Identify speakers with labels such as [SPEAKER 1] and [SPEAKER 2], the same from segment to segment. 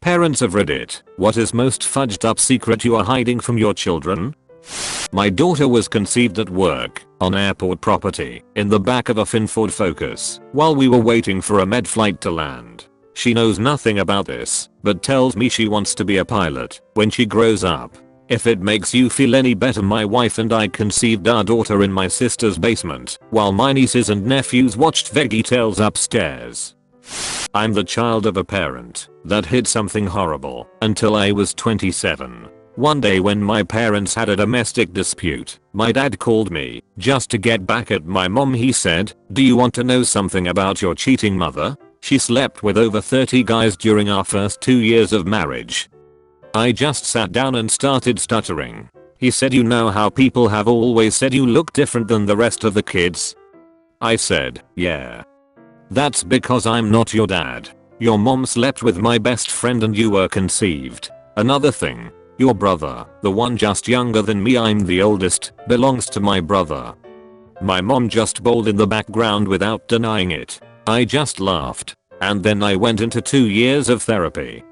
[SPEAKER 1] Parents of Reddit, what is most fudged up secret you are hiding from your children? My daughter was conceived at work, on airport property, in the back of a Ford Focus, while we were waiting for a med flight to land. She knows nothing about this, but tells me she wants to be a pilot when she grows up. If it makes you feel any better, my wife and I conceived our daughter in my sister's basement, while my nieces and nephews watched Veggie Tales upstairs. I'm the child of a parent that hid something horrible until I was 27. One day when my parents had a domestic dispute, my dad called me just to get back at my mom. He said, "Do you want to know something about your cheating mother? She slept with over 30 guys during our first 2 years of marriage." I just sat down and started stuttering. He said, "You know how people have always said you look different than the rest of the kids?" I said, "Yeah. That's because I'm not your dad. Your mom slept with my best friend and you were conceived. Another thing, your brother, the one just younger than me, I'm the oldest, belongs to my brother." My mom just bawled in the background without denying it. I just laughed. And then I went into 2 years of therapy.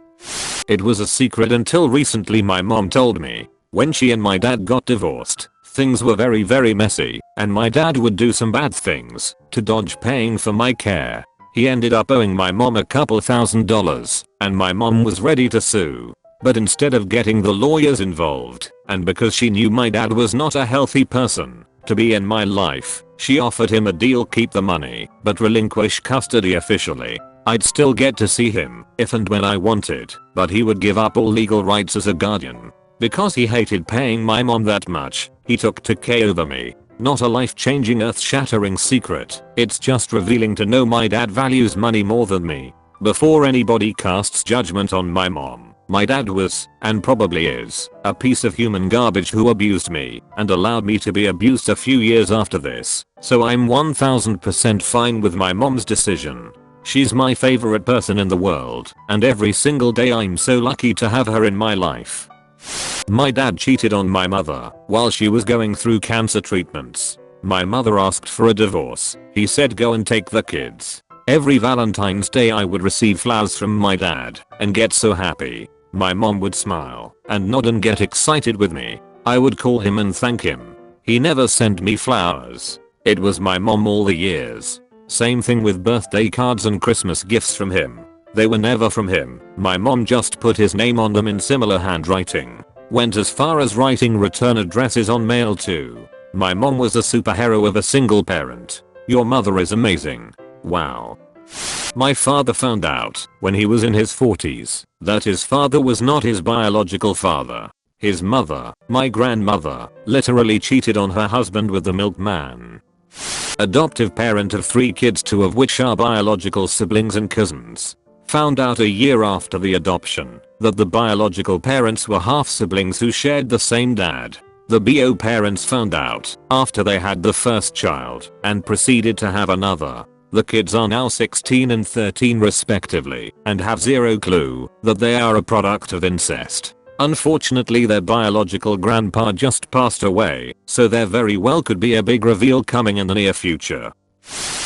[SPEAKER 1] It was a secret until recently my mom told me. When she and my dad got divorced, things were very messy, and my dad would do some bad things to dodge paying for my care. He ended up owing my mom a couple $1,000, and my mom was ready to sue. But instead of getting the lawyers involved, and because she knew my dad was not a healthy person to be in my life, she offered him a deal: keep the money, but relinquish custody officially. I'd still get to see him if and when I wanted, but he would give up all legal rights as a guardian. Because he hated paying my mom that much, he took to K over me. Not a life-changing, earth-shattering secret. It's just revealing to know my dad values money more than me. Before anybody casts judgment on my mom, my dad was, and probably is, a piece of human garbage who abused me and allowed me to be abused a few years after this. So I'm 1000% fine with my mom's decision. She's my favorite person in the world, and every single day I'm so lucky to have her in my life. My dad cheated on my mother while she was going through cancer treatments. My mother asked for a divorce. He said, "Go and take the kids." Every Valentine's Day I would receive flowers from my dad and get so happy. My mom would smile and nod and get excited with me. I would call him and thank him. He never sent me flowers. It was my mom all the years. Same thing with birthday cards and Christmas gifts from him. They were never from him. My mom just put his name on them in similar handwriting. Went as far as writing return addresses on mail too. My mom was a superhero of a single parent. Your mother is amazing. Wow. My father found out when he was in his 40s that his father was not his biological father. His mother, my grandmother, literally cheated on her husband with the milkman. Adoptive parent of 3 kids, 2 of which are biological siblings and cousins. Found out a year after the adoption that the biological parents were half siblings who shared the same dad. The BO parents found out after they had the first child and proceeded to have another. The kids are now 16 and 13 respectively and have zero clue that they are a product of incest. Unfortunately, their biological grandpa just passed away, so there very well could be a big reveal coming in the near future.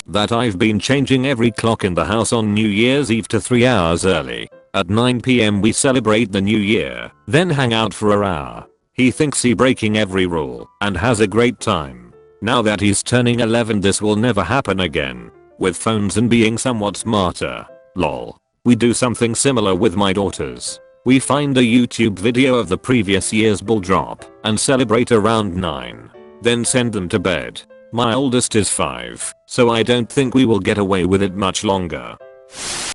[SPEAKER 1] That I've been changing every clock in the house on New Year's Eve to 3 hours early. At 9 PM we celebrate the new year, then hang out for an hour. He thinks he's breaking every rule and has a great time. Now that he's turning 11, this will never happen again. With phones and being somewhat smarter. Lol. We do something similar with my daughters. We find a YouTube video of the previous year's ball drop and celebrate around 9. Then send them to bed. My oldest is 5, so I don't think we will get away with it much longer.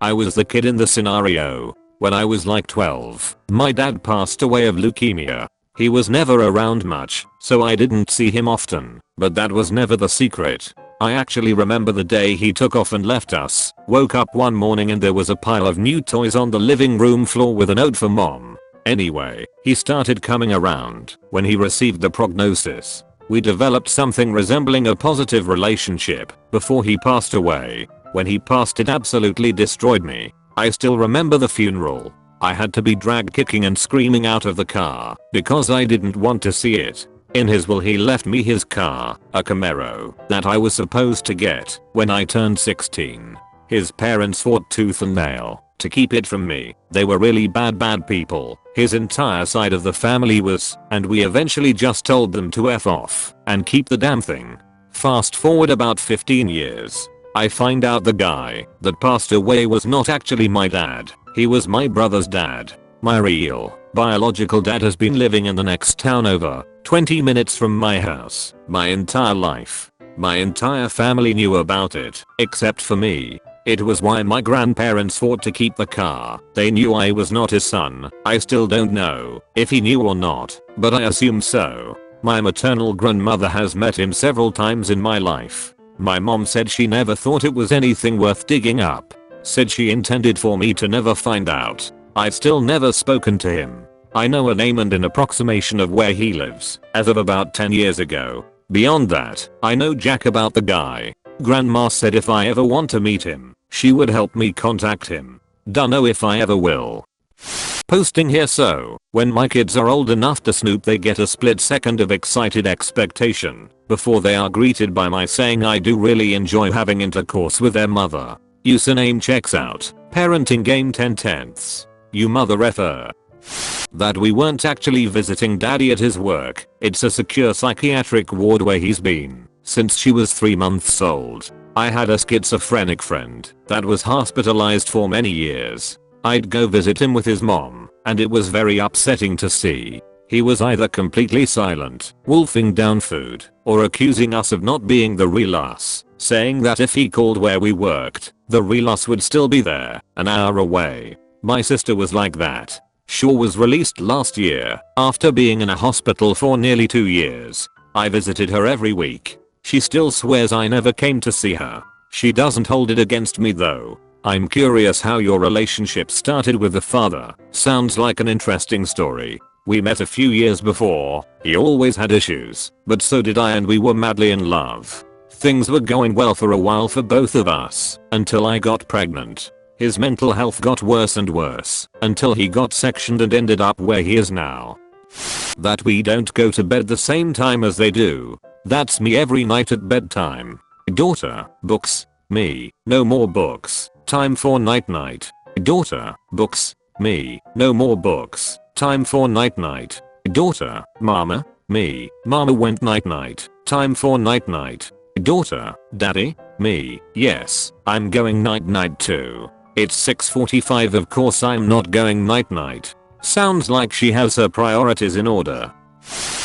[SPEAKER 1] I was the kid in the scenario. When I was like 12, my dad passed away of leukemia. He was never around much, so I didn't see him often, but that was never the secret. I actually remember the day he took off and left us. Woke up one morning and there was a pile of new toys on the living room floor with a note for mom. Anyway, he started coming around when he received the prognosis. We developed something resembling a positive relationship before he passed away. When he passed, it absolutely destroyed me. I still remember the funeral. I had to be dragged kicking and screaming out of the car because I didn't want to see it. In his will he left me his car, a Camaro, that I was supposed to get when I turned 16. His parents fought tooth and nail to keep it from me. They were really bad people. His entire side of the family was, and we eventually just told them to F off and keep the damn thing. Fast forward about 15 years. I find out the guy that passed away was not actually my dad. He was my brother's dad. My real, biological dad has been living in the next town over 20 minutes from my house my entire life. My entire family knew about it, except for me. It was why my grandparents fought to keep the car. They knew I was not his son. I still don't know if he knew or not, but I assume so. My maternal grandmother has met him several times in my life. My mom said she never thought it was anything worth digging up. Said she intended for me to never find out. I've still never spoken to him. I know a name and an approximation of where he lives, as of about 10 years ago. Beyond that, I know jack about the guy. Grandma said if I ever want to meet him, she would help me contact him. Dunno if I ever will. Posting here so, when my kids are old enough to snoop they get a split second of excited expectation before they are greeted by my saying I do really enjoy having intercourse with their mother. Username checks out. Parenting game 10/10. You mother effer. That we weren't actually visiting daddy at his work. It's a secure psychiatric ward where he's been since she was 3 months old. I had a schizophrenic friend that was hospitalized for many years. I'd go visit him with his mom, and it was very upsetting to see. He was either completely silent, wolfing down food, or accusing us of not being the real us, saying that if he called where we worked, the real us would still be there, an hour away. My sister was like that. Shaw was released last year, after being in a hospital for nearly 2 years. I visited her every week. She still swears I never came to see her. She doesn't hold it against me though. I'm curious how your relationship started with the father. Sounds like an interesting story. We met a few years before. He always had issues, but so did I, and we were madly in love. Things were going well for a while for both of us, until I got pregnant. His mental health got worse and worse, until he got sectioned and ended up where he is now. That we don't go to bed the same time as they do. That's me every night at bedtime. Daughter, books. Me, no more books. Time for night night. Daughter, books. Me, no more books. Time for night night. Daughter, mama. Me, mama went night night. Time for night night. Daughter, daddy. Me, yes, I'm going night night too. It's 6:45, of course I'm not going night night. Sounds like she has her priorities in order.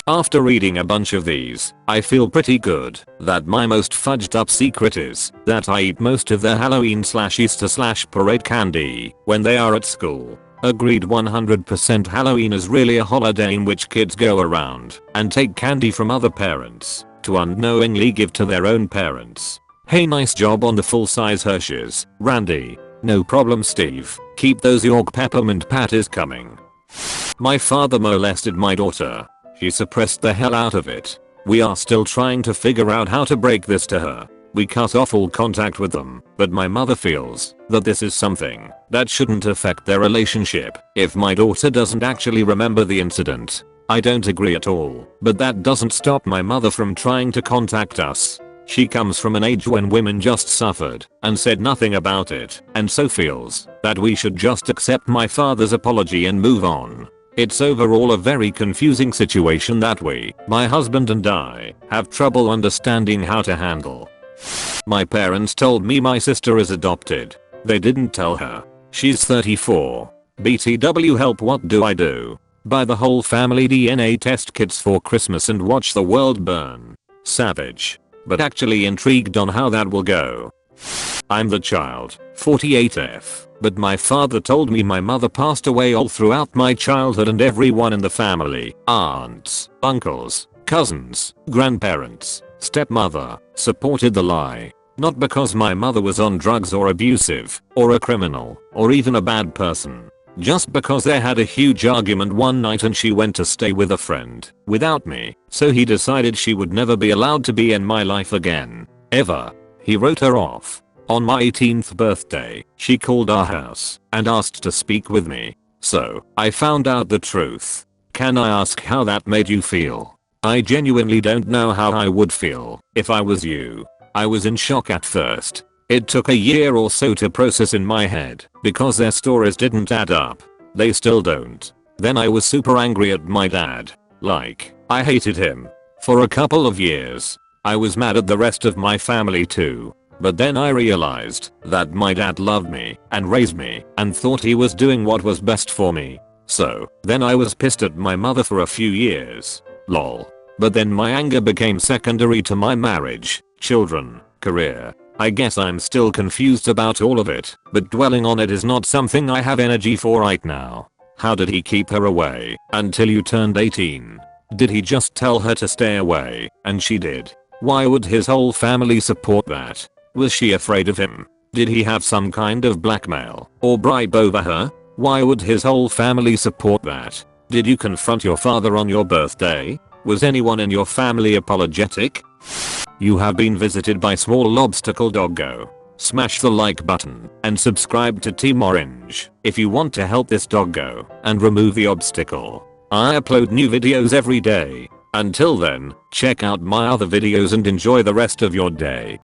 [SPEAKER 1] After reading a bunch of these, I feel pretty good that my most fudged up secret is that I eat most of their Halloween/Easter/parade candy when they are at school. Agreed 100%. Halloween is really a holiday in which kids go around and take candy from other parents to unknowingly give to their own parents. Hey, nice job on the full-size Hershey's, Randy. No problem, Steve. Keep those York peppermint patties coming. My father molested my daughter. She suppressed the hell out of it. We are still trying to figure out how to break this to her. We cut off all contact with them, but my mother feels that this is something that shouldn't affect their relationship if my daughter doesn't actually remember the incident. I don't agree at all, but that doesn't stop my mother from trying to contact us. She comes from an age when women just suffered and said nothing about it, and so feels that we should just accept my father's apology and move on. It's overall a very confusing situation that we, my husband and I, have trouble understanding how to handle. My parents told me my sister is adopted. They didn't tell her. She's 34. BTW help, what do I do? Buy the whole family DNA test kits for Christmas and watch the world burn. Savage. But actually intrigued on how that will go. I'm the child, 48F, but my father told me my mother passed away all throughout my childhood and everyone in the family, aunts, uncles, cousins, grandparents, stepmother, supported the lie. Not because my mother was on drugs or abusive, or a criminal, or even a bad person. Just because they had a huge argument one night and she went to stay with a friend, without me, so he decided she would never be allowed to be in my life again. Ever. He wrote her off. On my 18th birthday, she called our house and asked to speak with me. So, I found out the truth. Can I ask how that made you feel? I genuinely don't know how I would feel if I was you. I was in shock at first. It took a year or so to process in my head because their stories didn't add up. They still don't. Then I was super angry at my dad. Like, I hated him. For a couple of years. I was mad at the rest of my family too. But then I realized that my dad loved me and raised me and thought he was doing what was best for me. So then I was pissed at my mother for a few years. Lol. But then my anger became secondary to my marriage, children, career. I guess I'm still confused about all of it, but dwelling on it is not something I have energy for right now. How did he keep her away until you turned 18? Did he just tell her to stay away and she did? Why would his whole family support that? Was she afraid of him? Did he have some kind of blackmail or bribe over her? Why would his whole family support that? Did you confront your father on your birthday? Was anyone in your family apologetic? You have been visited by small obstacle doggo. Smash the like button and subscribe to Team Orange if you want to help this doggo and remove the obstacle. I upload new videos every day. Until then, check out my other videos and enjoy the rest of your day.